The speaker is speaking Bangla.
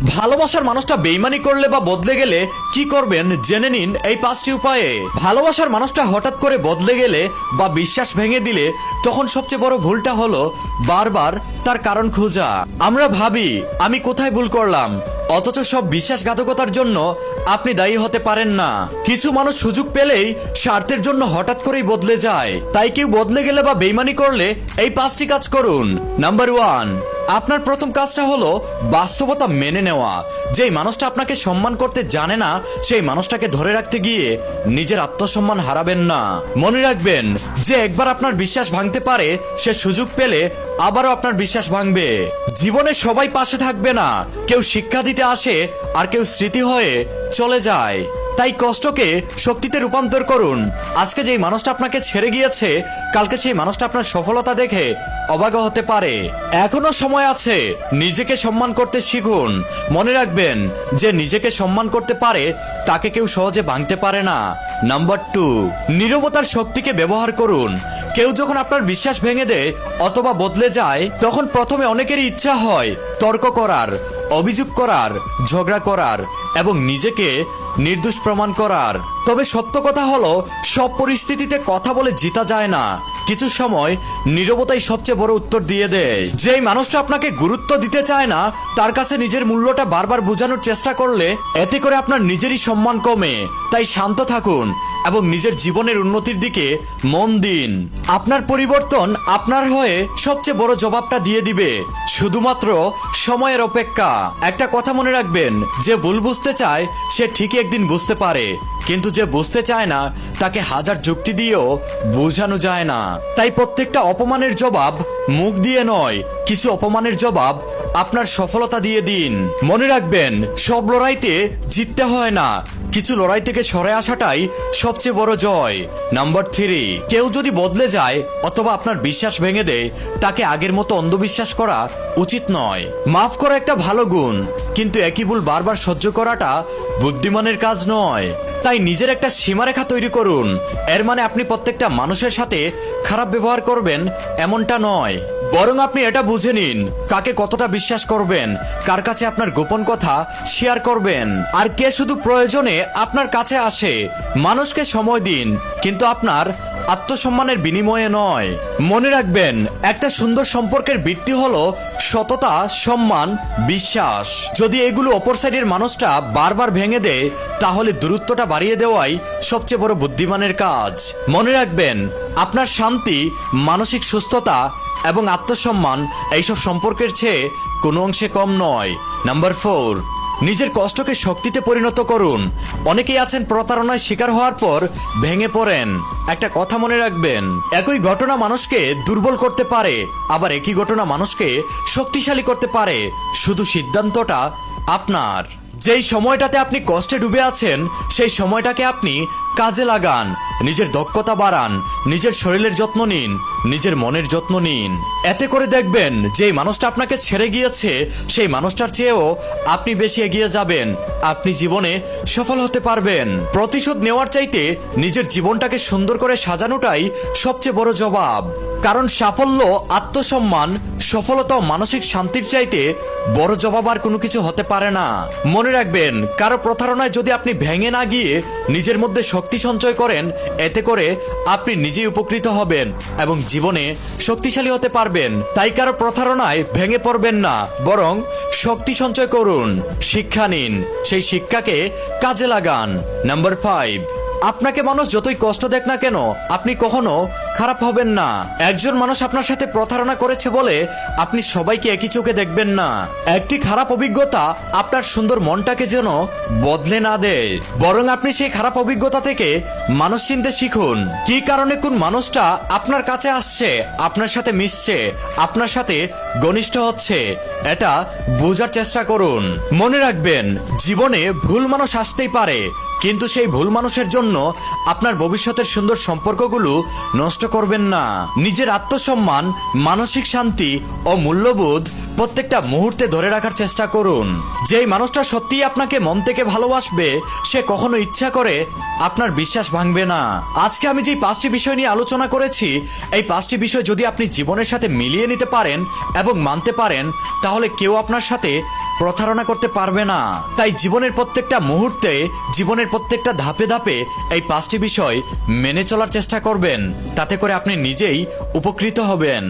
ভালোবাসার মানুষটা বেইমানি করলে বা বদলে গেলে কি করবেন জেনে নিন এই 5টি উপায়ে। ভালোবাসার মানুষটা হঠাৎ করে বদলে গেলে বা বিশ্বাস ভেঙে দিলে তখন সবচেয়ে বড় ভুলটা হলো বারবার তার কারণ খোঁজা। আমরা ভাবি আমি কোথায় ভুল করলাম, অথচ সব বিশ্বাসঘাতকতার জন্য আপনি দায়ী হতে পারেন না। কিছু মানুষ সুযোগ পেলেই স্বার্থের জন্য হঠাৎ করেই বদলে যায়। তাই কেউ বদলে গেলে বা বেইমানি করলে এই 5টি কাজ করুন। নাম্বার 1, আপনার প্রথম কাজটা হলো বাস্তবতা মেনে নেওয়া। যেই মানুষটা আপনাকে সম্মান করতে জানে না সেই মানুষটাকে ধরে রাখতে গিয়ে নিজের আত্মসম্মান হারাবেন না। মনে রাখবেন যে একবার আপনার বিশ্বাস ভাঙতে পারে সে সুযোগ পেলে আবারও আপনার বিশ্বাস ভাঙবে। জীবনে সবাই পাশে থাকবে না, কেউ শিক্ষা দিতে আসে আর কেউ স্মৃতি হয়ে চলে যায়। তাই কষ্টকে শক্তিতে রূপান্তর করুন। আজকে যেই মানুষটা আপনাকে ছেড়ে গিয়েছে কালকে সেই মানুষটা আপনার সফলতা দেখে অবাক হতে পারে। এখনো সময় আছে, নিজেকে সম্মান করতে শিখুন। মনে রাখবেন যে নিজেকে সম্মান করতে পারে তাকে কেউ সহজে ভাঙতে পারে না। নাম্বার 2, নীরবতার শক্তিকে ব্যবহার করুন। কেউ যখন আপনার বিশ্বাস ভেঙে দেয় অথবা বদলে যায় তখন প্রথমে অনেকেরই ইচ্ছা হয় তর্ক করার, অভিযোগ করার, ঝগড়া করার এবং নিজেকে নির্দোষ প্রমাণ করার। তবে সত্য কথা হলো সব পরিস্থিতিতে কথা বলে জিতা যায় না। কিছু সময় নীরবতাই সবচেয়ে বড় উত্তর দিয়ে দেয়। যেই মানুষটা আপনাকে গুরুত্ব দিতে চায় না তার কাছে নিজের মূল্যটা বারবার বোঝানোর চেষ্টা করলে এতে করে আপনার নিজেরই সম্মান কমে। তাই শান্ত থাকুন এবং নিজের জীবনের উন্নতির দিকে মন দিন। আপনার পরিবর্তন আপনার হয়ে সবচেয়ে বড় জবাবটা দিয়ে দিবে, শুধুমাত্র সময়ের অপেক্ষা। একটা কথা মনে রাখবেন, যে ভুল বুঝতে চায় সে ঠিকই একদিন বুঝতে পারে, কিন্তু যে বুঝতে চায় না তাকে হাজার যুক্তি দিয়েও বোঝানো যায় না। তাই প্রত্যেকটা অপমানের জবাব মুখ দিয়ে নয়, কিছু অপমানের জবাব আপনার সফলতা দিয়ে দিন। মনে রাখবেন সব লড়াইতে জিততে হয় না, কিছু লড়াই থেকে সরে আসাটাই সবচেয়ে বড় জয়। নাম্বার 3, কেউ যদি বদলে যায় অথবা আপনার বিশ্বাস ভেঙে দেয় তাকে আগের মতো অন্ধবিশ্বাস করা উচিত নয়। মাফ করা একটা ভালো গুণ, কিন্তু একই ভুল বারবার সহ্য করাটা বুদ্ধিমানের কাজ নয়। তাই নিজের একটা সীমারেখা তৈরি করুন। এর মানে আপনি প্রত্যেকটা মানুষের সাথে খারাপ ব্যবহার করবেন এমনটা নয়, বরং আপনি এটা বুঝে নিন কাকে কতটা বিশ্বাস করবেন, কার কাছে আপনার গোপন কথা শেয়ার করবেন, আর কে শুধু প্রয়োজনে আপনার কাছে আসে। মানুষকে সময় দিন, কিন্তু আপনার আত্মসম্মানের বিনিময়ে নয়। মনে রাখবেন একটা সুন্দর সম্পর্কের ভিত্তি হলো সততা, সম্মান, বিশ্বাস। যদি এগুলো অপর সাইডের মানুষটা বারবার ভেঙে দেয় তাহলে দূরত্বটা বাড়িয়ে দেওয়াই সবচেয়ে বড় বুদ্ধিমানের কাজ। মনে রাখবেন আপনার শান্তি, মানসিক সুস্থতা এবং আত্মসম্মান এইসব সম্পর্কের চেয়ে কোনো অংশে কম নয়। নাম্বার 4, নিজের কষ্টকে শক্তিতে পরিণত করুন। অনেকেই আছেন প্রতারণায় শিকার হওয়ার পর ভেঙে পড়েন। একটা কথা মনে রাখবেন, একই ঘটনা মানুষকে দুর্বল করতে পারে, আবার একই ঘটনা মানুষকে শক্তিশালী করতে পারে। শুধু সিদ্ধান্তটা আপনার। যেই সময়টাতে আপনি কষ্টে ডুবে আছেন সেই সময়টাকে আপনি কাজে লাগান, নিজের দক্ষতা বাড়ান, নিজের শরীরের যত্ন নিন, নিজের মনের যত্ন নিন। এতে করে দেখবেন যে মানুষটা আপনাকে ছেড়ে গিয়েছে সেই মানুষটার চেয়েও আপনি বেশি এগিয়ে যাবেন, আপনি জীবনে সফল হতে পারবেন। প্রতিশোধ নেওয়ার চাইতে নিজের জীবনটাকে সুন্দর করে সাজানোটাই সবচেয়ে বড় জবাব। কারণ সাফল্য, আত্মসম্মান, সফলতা ও মানসিক শান্তির চাইতে বড় জবাব আর কোনো কিছু হতে পারে না। মনে রাখবেন কারো প্রতারণায় যদি আপনি ভেঙে না গিয়ে নিজের মধ্যে শক্তি সঞ্চয় করেন এতে করে আপনি নিজেই উপকৃত হবেন এবং জীবনে শক্তিশালী হতে পারবেন। তাই কারো প্রতারণায় ভেঙে পড়বেন না, বরং শক্তি সঞ্চয় করুন, শিক্ষা নিন, সেই শিক্ষাকে কাজে লাগান। নাম্বার 5, আপনাকে মানুষ যতই কষ্ট দেখ না কেন আপনি কখনো খারাপ হবেন না। একজন মানুষ আপনার সাথে প্রতারণা করেছে বলে আপনি সবাইকে একই চোখে দেখবেন না। একটি খারাপ অভিজ্ঞতা আপনার সুন্দর মনটাকে যেন বদলে না দেয়, বরং আপনি সেই খারাপ অভিজ্ঞতা থেকে মানুষ চিনতে শিখুন। কি কারণে কোন মানুষটা আপনার কাছে আসছে, আপনার সাথে মিশছে, আপনার সাথে ঘনিষ্ঠ হচ্ছে, এটা বোঝার চেষ্টা করুন। মনে রাখবেন জীবনে ভুল মানুষ আসতেই পারে, কিন্তু সেই ভুল মানুষের জন্য আপনার ভবিষ্যতের সুন্দর সম্পর্কগুলো নষ্ট করবেন না। নিজের আত্মসম্মান, মানসিক শান্তি ও মূল্যবোধ প্রত্যেকটা মুহূর্তে ধরে রাখার চেষ্টা করুন। যেই মানুষটা সত্যিই আপনাকে মন থেকে ভালোবাসবে সে কখনো ইচ্ছা করে আপনার বিশ্বাস ভাঙবে না। আজকে আমি যে 5টি বিষয় নিয়ে আলোচনা করেছি, এই 5টি বিষয় যদি আপনি জীবনের সাথে মিলিয়ে নিতে পারেন এবং মানতে পারেন, তাহলে কেউ আপনার সাথে প্রতারণা করতে পারবে না। তাই জীবনের প্রত্যেকটা মুহূর্তে, জীবনের প্রত্যেকটা ধাপে ধাপে এই 5টি বিষয় মেনে চলার চেষ্টা করবেন, তাতে করে আপনি নিজেই উপকৃত হবেন।